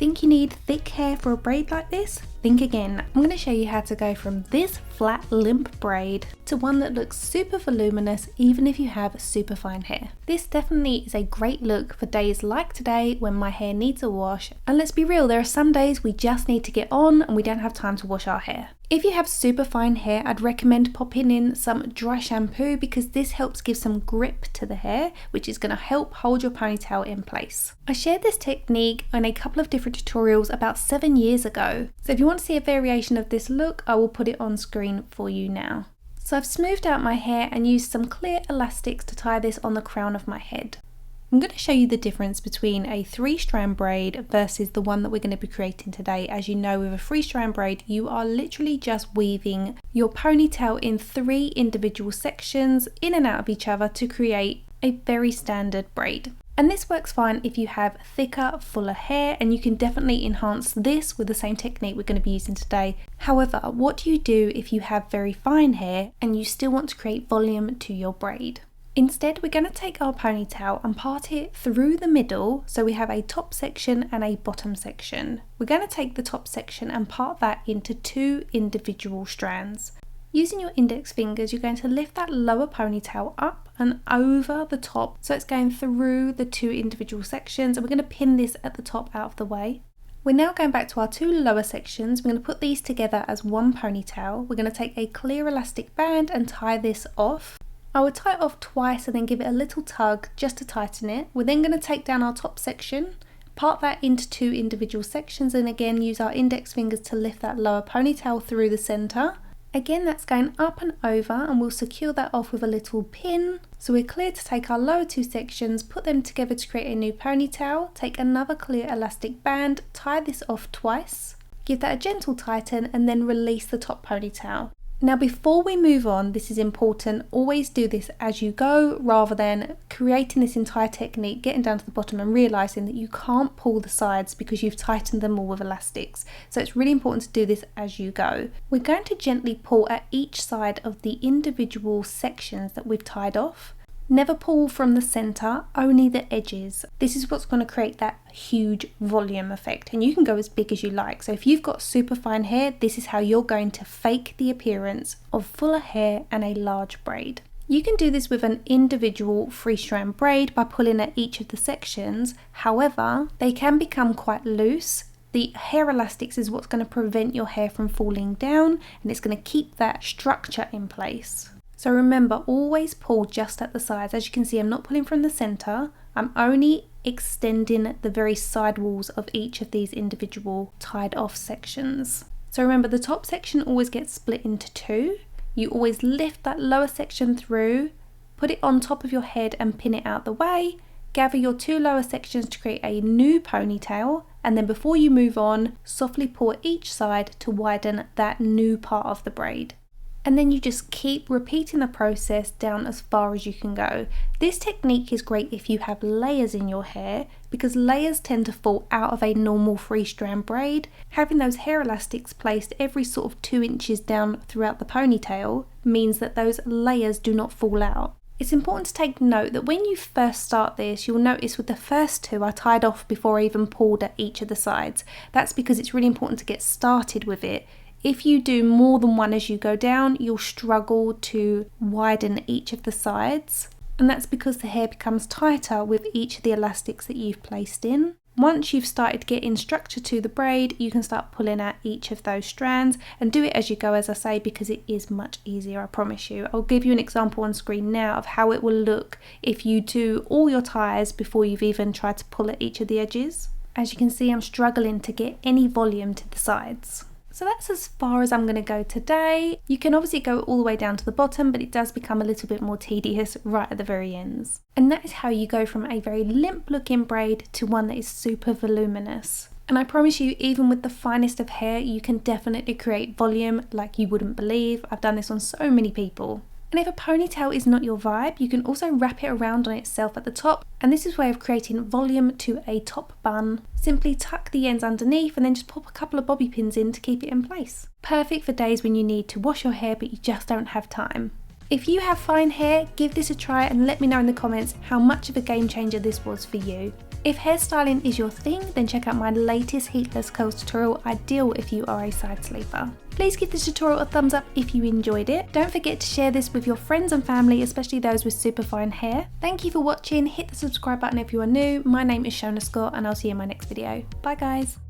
Think you need thick hair for a braid like this? Think again. I'm going to show you how to go from this flat limp braid to one that looks super voluminous even if you have super fine hair. This definitely is a great look for days like today when my hair needs a wash, and let's be real, there are some days we just need to get on and we don't have time to wash our hair. If you have super fine hair, I'd recommend popping in some dry shampoo because this helps give some grip to the hair, which is going to help hold your ponytail in place. I shared this technique in a couple of different tutorials about 7 years ago, so if you want to see a variation of this look, I will put it on screen for you now. So I've smoothed out my hair and used some clear elastics to tie this on the crown of my head. I'm going to show you the difference between a 3-strand braid versus the one that we're going to be creating today. As you know, with a 3-strand braid, you are literally just weaving your ponytail in 3 individual sections in and out of each other to create a very standard braid. And this works fine if you have thicker, fuller hair, and you can definitely enhance this with the same technique we're going to be using today. However, what do you do if you have very fine hair and you still want to create volume to your braid? Instead, we're going to take our ponytail and part it through the middle, so we have a top section and a bottom section. We're going to take the top section and part that into 2 individual strands. Using your index fingers, you're going to lift that lower ponytail up and over the top, so it's going through the 2 individual sections, and we're going to pin this at the top out of the way. We're now going back to our 2 lower sections. We're going to put these together as one ponytail. We're going to take a clear elastic band and tie this off. I would tie it off twice and then give it a little tug just to tighten it. We're then going to take down our top section, part that into 2 individual sections, and again use our index fingers to lift that lower ponytail through the centre. Again, that's going up and over, and we'll secure that off with a little pin. So we're clear to take our lower 2 sections, put them together to create a new ponytail, take another clear elastic band, tie this off twice, give that a gentle tighten, and then release the top ponytail. Now before we move on, this is important, always do this as you go rather than creating this entire technique, getting down to the bottom and realising that you can't pull the sides because you've tightened them all with elastics. So it's really important to do this as you go. We're going to gently pull at each side of the individual sections that we've tied off. Never pull from the centre, only the edges. This is what's going to create that huge volume effect, and you can go as big as you like. So if you've got super fine hair, this is how you're going to fake the appearance of fuller hair and a large braid. You can do this with an individual 3-strand braid by pulling at each of the sections. However, they can become quite loose. The hair elastics is what's going to prevent your hair from falling down, and it's going to keep that structure in place. So remember, always pull just at the sides. As you can see, I'm not pulling from the centre, I'm only extending the very side walls of each of these individual tied off sections. So remember, the top section always gets split into 2. You always lift that lower section through, put it on top of your head and pin it out the way, gather your 2 lower sections to create a new ponytail, and then before you move on, softly pull at each side to widen that new part of the braid. And then you just keep repeating the process down as far as you can go. This technique is great if you have layers in your hair because layers tend to fall out of a normal 3-strand braid. Having those hair elastics placed every sort of 2 inches down throughout the ponytail means that those layers do not fall out. It's important to take note that when you first start this, you'll notice with the first 2 I tied off before I even pulled at each of the sides. That's because it's really important to get started with it. If you do more than one as you go down, you'll struggle to widen each of the sides, and that's because the hair becomes tighter with each of the elastics that you've placed in. Once you've started getting structure to the braid, you can start pulling at each of those strands, and do it as you go, as I say, because it is much easier, I promise you. I'll give you an example on screen now of how it will look if you do all your ties before you've even tried to pull at each of the edges. As you can see, I'm struggling to get any volume to the sides. So that's as far as I'm going to go today. You can obviously go all the way down to the bottom, but it does become a little bit more tedious right at the very ends. And that is how you go from a very limp looking braid to one that is super voluminous. And I promise you, even with the finest of hair, you can definitely create volume like you wouldn't believe. I've done this on so many people. And if a ponytail is not your vibe, you can also wrap it around on itself at the top, and this is a way of creating volume to a top bun. Simply tuck the ends underneath and then just pop a couple of bobby pins in to keep it in place. Perfect for days when you need to wash your hair but you just don't have time. If you have fine hair, give this a try and let me know in the comments how much of a game changer this was for you. If hairstyling is your thing, then check out my latest heatless curls tutorial, ideal if you are a side sleeper. Please give this tutorial a thumbs up if you enjoyed it. Don't forget to share this with your friends and family, especially those with super fine hair. Thank you for watching, hit the subscribe button if you are new. My name is Shonagh and I'll see you in my next video. Bye guys.